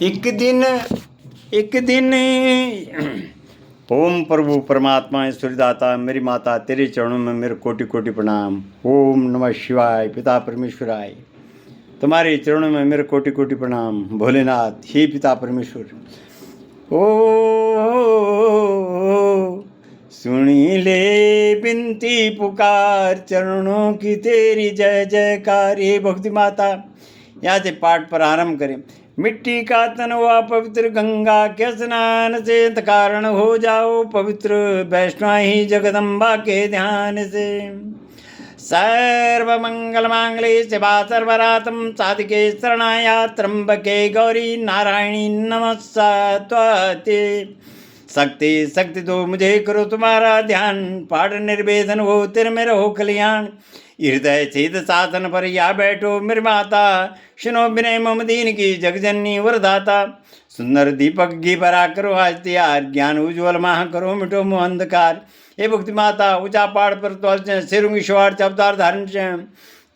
एक दिन ओम प्रभु परमात्मा ईश्वरदाता मेरी माता तेरे चरणों में मेरे कोटि कोटि प्रणाम। ओम नमः शिवाय। पिता परमेश्वराय तुम्हारे चरणों में मेरे कोटि कोटि प्रणाम। भोलेनाथ हे पिता परमेश्वर। ओ सुनी ले बिनती पुकार, चरणों की तेरी जय जयकार। हे भक्ति माता, यहाँ से पाठ प्रारंभ करें। मिट्टी का तन हुआ पवित्र, गंगा के स्नान से कारण हो जाओ पवित्र। वैष्णव ही जगदम्बा के ध्यान से। सर्व मंगल मांगल्ये शिवा सर्वरातं साधिके शरणाया त्र्यंबके गौरी नारायणी नमस्ते। शक्ति शक्ति दो मुझे, करो तुम्हारा ध्यान। पाठ निर्वेदन हो तिर में रहो कल्याण। हृदय छेद शासन पर या बैठो मेरी माता, सुनो विनय मम दीन की जगजननी वरदाता। सुंदर दीपक घी भरा करो आज तैयार, ज्ञान उज्ज्वल महा करो मिटो मोह अंधकार। हे भक्ति माता ऊंचा पहाड़ पर तो सिरुंगी शवार अवतार धारण से,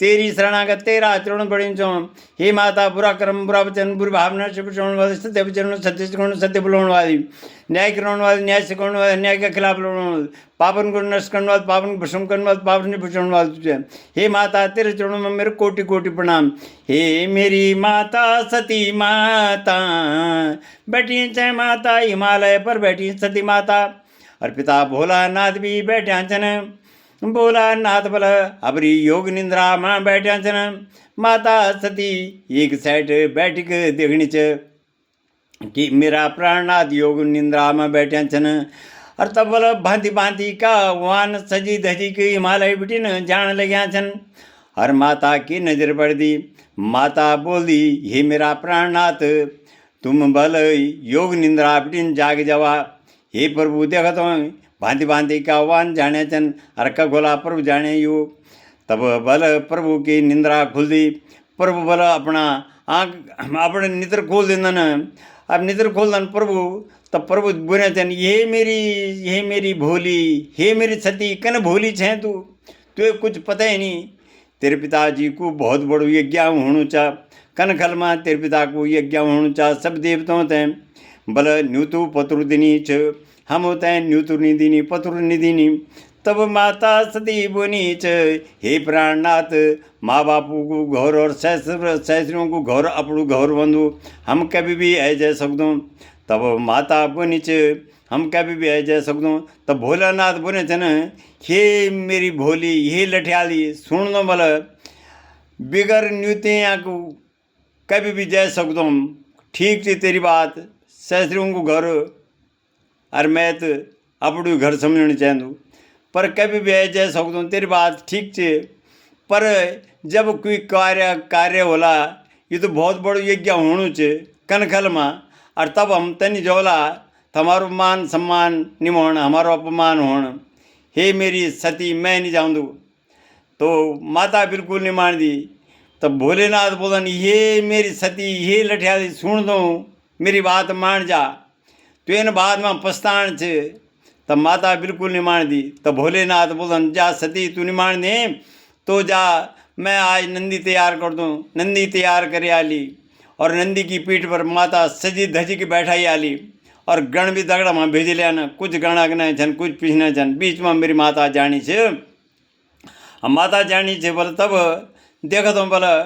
तेरी शरणागत तेरा चरण बड़ी चो। हे माता बुरा कर्म बुरा वचन बुरी भावना शुभ श्रवण वाली, सत्य वचन सत्य सिखाने सत्य बुलाने वाली, न्याय करने वाली न्याय सिखाने वाली, अन्याय के खिलाफ लड़ने वाली, पापन को नष्ट करने वाली पापन को भस्म करने वाली पापन को भस्म वाली तुझे। हे माता तेरे चरणों में मेरे कोटि कोटि प्रणाम। हे मेरी माता सती माता, बैठी चाहे माता हिमालय पर बैठी सती माता। और पिता भोलानाथ भी बैठा चन, भोलानाथ बल अबरी योग निंद्रा मां बैठा चन। माता सती एक साइड बैठ के देखनी च कि मेरा प्राणनाथ योग निंद्रा में बैठा चन। और तब बल भांति भांति का वान सजी धजी के हिमालय बिटिन जान लग्या छन। और माता की नजर पड़ दी। माता बोल दी, हे मेरा प्राणनाथ तुम बल योग निंद्रा बिटिन जाग जावा। हे प्रभु देखत हो भांति भांति का वान जाने चन। अर्क गोला प्रभु जाने यू। तब बल प्रभु की निंद्रा खुल दी। प्रभु बल अपना आँख अपने निद्र खोल देंदन। अब निद्र खोल दन प्रभु। तब प्रभु बोले चन, ये मेरी भोली, हे मेरी सती कन भोली छे तू, तुझे कुछ पता ही नहीं। तेरे पिताजी को बहुत बड़ो यज्ञ होणु चा। कन खल में तेरे पिता को यज्ञ होणु चा। सब देवताओं ते बल न्यूतु पतुर्दिनी च, हम होते हैं न्यूतु निधिनी पतुर निधिनी। तब माता सती बोनी च, हे प्राणनाथ माँ बापू को घोर और सैसरियों को घोर अपड़ू घोर बंधु हम कभी भी ऐ जय सकदों। तब माता बोनी च, हम कभी भी ऐ जय सकदों। तब भोलानाथ बोने थे न, हे मेरी भोली हे लठियाली सुन दो बल, बिगर न्यूतियाँ को कभी भी जय सकदों। ठीक थी तेरी बात, सैसरियों को घर और मैं तो अपड़ू घर समझने चाहूँ, पर कभी भी ऐ जय सकदों। तेरी बात ठीक छे, पर जब कोई कार्य होला ये तो बहुत बड़ो यज्ञ होणु छे कनखल में। और तब हम तनी जोला हमारो मान सम्मान नहीं होण, हमारो अपमान होण। हे मेरी सती मैं नहीं जाऊँ। तो माता बिल्कुल नहीं मान दी। तब भोलेनाथ बोलन, ये मेरी सती ये लठियाली सुन दो मेरी बात मान जा, तो इन बाद में पछताण छे। तब माता बिल्कुल नहीं मान दी। तब भोलेनाथ बोलन, जा सती तू नहीं मान दे तो जा, मैं आज नंदी तैयार कर दूँ। नंदी तैयार करे आली और नंदी की पीठ पर माता सजी धजी के बैठाई आली। और गण भी दगड़ा में भेज लिया न, कुछ गण अगना छन कुछ पीछना छन। बीच में मेरी माता जानी छे। माता जानी छे बोले तब देखा तो बोला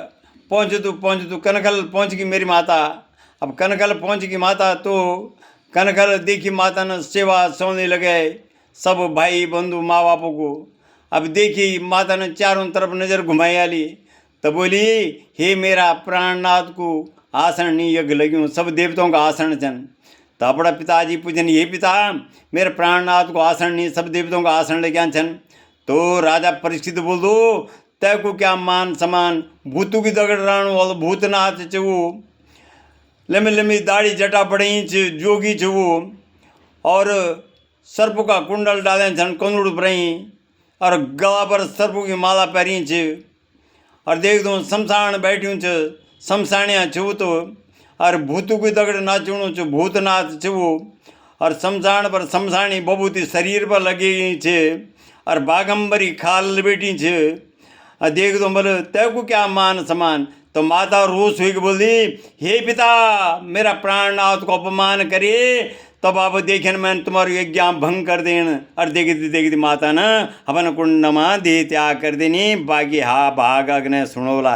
पहुँच तू कनखल पहुँच गई मेरी माता। अब कनखल पहुँच गई माता तो कनखल देखी माता ने सेवा सोने लगे सब भाई बंधु माँ बापों को। अब देखी माता ने चारों तरफ नज़र घुमाई आली। तो बोली, हे मेरा प्राणनाथ को आसन नहीं यज्ञ लग्यूं, सब देवताओं का आसन छन। तो अपना पिताजी पूछन, हे पिता मेरे प्राणनाथ को आसन नहीं, सब देवताओं का आसन लग्या छन। तो राजा परीक्षित बोल दो, तय को क्या मान समान, भूतू की दगड़ राण वालो भूतनाथ च वो, लंबी लंबी दाढ़ी जटा पड़ी छ जोगी छ वो। और सर्प का कुंडल डाले छन कंदुड़ पड़ी और गला पर सर्प की माला पहरी छ। और देख दो शमशान बैठ्यूं छ, शमशानिया छ वो तो। और भूतू की दगड़ नाचूणु छ भूतनाथ छ वो। और शमशान पर शमशानी बबूती शरीर पर लगी छे और बागंबरी खाल बेटी छे। देख दो बोले तय को क्या मान समान, तो माता रूस हुई कि बोली, हे पिता, मेरा प्राणनाथ को अपमान करे तो बाबू देखे न मैंने तुम्हारी यज्ञ भंग कर देन। और देखती देखती माता न हवन कुंड में दे त्याग कर देनी। बाकी हा भाग अग्नि सुनोला।